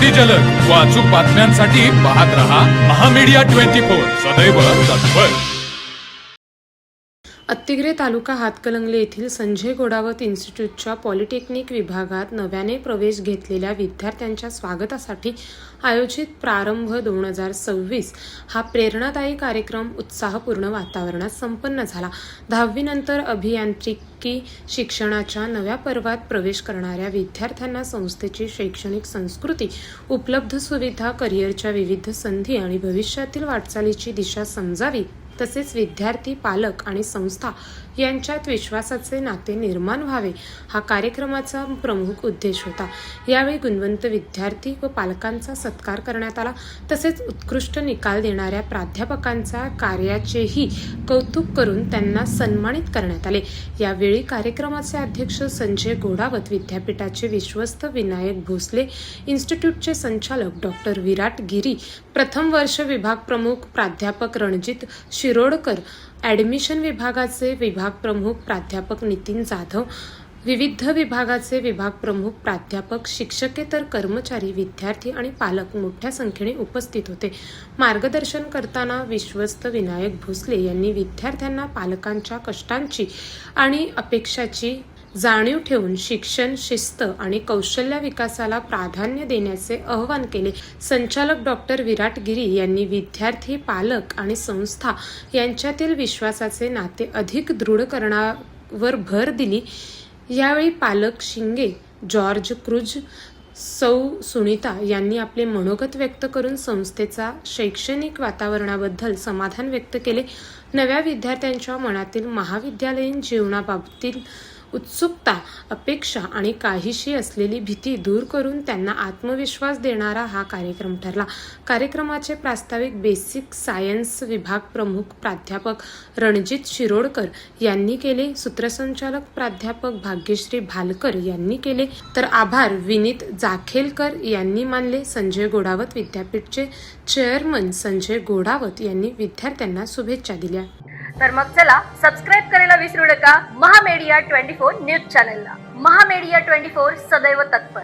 अगदी जलद व अचूक बातम्यांसाठी पाहत रहा महामीडिया 24 सदैव तत्पर। अत्तिग्रे तालुका हातकणंगले येथील संजय गोडावत इन्स्टिट्यूटच्या पॉलिटेक्निक विभागात नव्याने प्रवेश घेतलेल्या विद्यार्थ्यांच्या स्वागतासाठी आयोजित प्रारंभ 2026 हा प्रेरणादायी कार्यक्रम उत्साहपूर्ण वातावरणात संपन्न झाला। 10वी नंतर अभियांत्रिकी शिक्षणाच्या नव्या पर्वात प्रवेश करणाऱ्या विद्यार्थ्यांना संस्थेची शैक्षणिक संस्कृती, उपलब्ध सुविधा, करिअरच्या विविध संधी आणि भविष्यातील वाटचालीची दिशा समजावी, तसेच विद्यार्थी, पालक आणि संस्था यांच्यात विश्वासाचे नाते निर्माण व्हावे हा कार्यक्रमाचा प्रमुख उद्देश होता। यावेळी गुणवंत विद्यार्थी व पालकांचा सत्कार करण्यात आला, तसेच उत्कृष्ट निकाल देणाऱ्या प्राध्यापकांचा कार्याचेही कौतुक करून त्यांना सन्मानित करण्यात आले। यावेळी कार्यक्रमाचे अध्यक्ष संजय गोडावत, विद्यापीठाचे विश्वस्त विनायक भोसले, इन्स्टिट्यूटचे संचालक डॉक्टर विराट गिरी, प्रथम वर्ष विभाग प्रमुख प्राध्यापक रणजित शिरोडकर, ॲडमिशन विभागाचे विभाग प्रमुख प्राध्यापक नितीन जाधव, विविध विभागाचे विभाग प्रमुख प्राध्यापक, शिक्षकेतर कर्मचारी, विद्यार्थी आणि पालक मोठ्या संख्येने उपस्थित होते। मार्गदर्शन करताना विश्वस्त विनायक भोसले यांनी विद्यार्थ्यांना पालकांच्या कष्टांची आणि अपेक्षाची जाणीव ठेवून शिक्षण, शिस्त आणि कौशल्य विकासाला प्राधान्य देण्याचे आवाहन केले। संचालक डॉक्टर विराट गिरी यांनी विद्यार्थी, पालक आणि संस्था यांच्यातील विश्वासाचे नाते अधिक दृढ करण्यावर भर दिली। यावेळी पालक शिंगे, जॉर्ज क्रूज, सौ सुनीता यांनी आपले मनोगत व्यक्त करून संस्थेचा शैक्षणिक वातावरणाबद्दल समाधान व्यक्त केले। नव्या विद्यार्थ्यांच्या मनातील महाविद्यालयीन जीवनाबाबतीत उत्सुकता, अपेक्षा आणि काहीशी असलेली भीती दूर करून त्यांना आत्मविश्वास देणारा हा कार्यक्रम ठरला। कार्यक्रमाचे प्रास्ताविक बेसिक सायन्स विभाग प्रमुख प्राध्यापक रणजित शिरोडकर यांनी केले, सूत्रसंचालक प्राध्यापक भाग्यश्री भालकर यांनी केले, तर आभार विनीत जाखेलकर यांनी मानले। संजय गोडावत विद्यापीठचे चेअरमन संजय गोडावत यांनी विद्यार्थ्यांना शुभेच्छा दिल्या। तर मग चला सबस्क्राईब करायला विसरू नका महामीडिया 24 न्यूज चॅनलला। महामीडिया 24 सदैव तत्पर।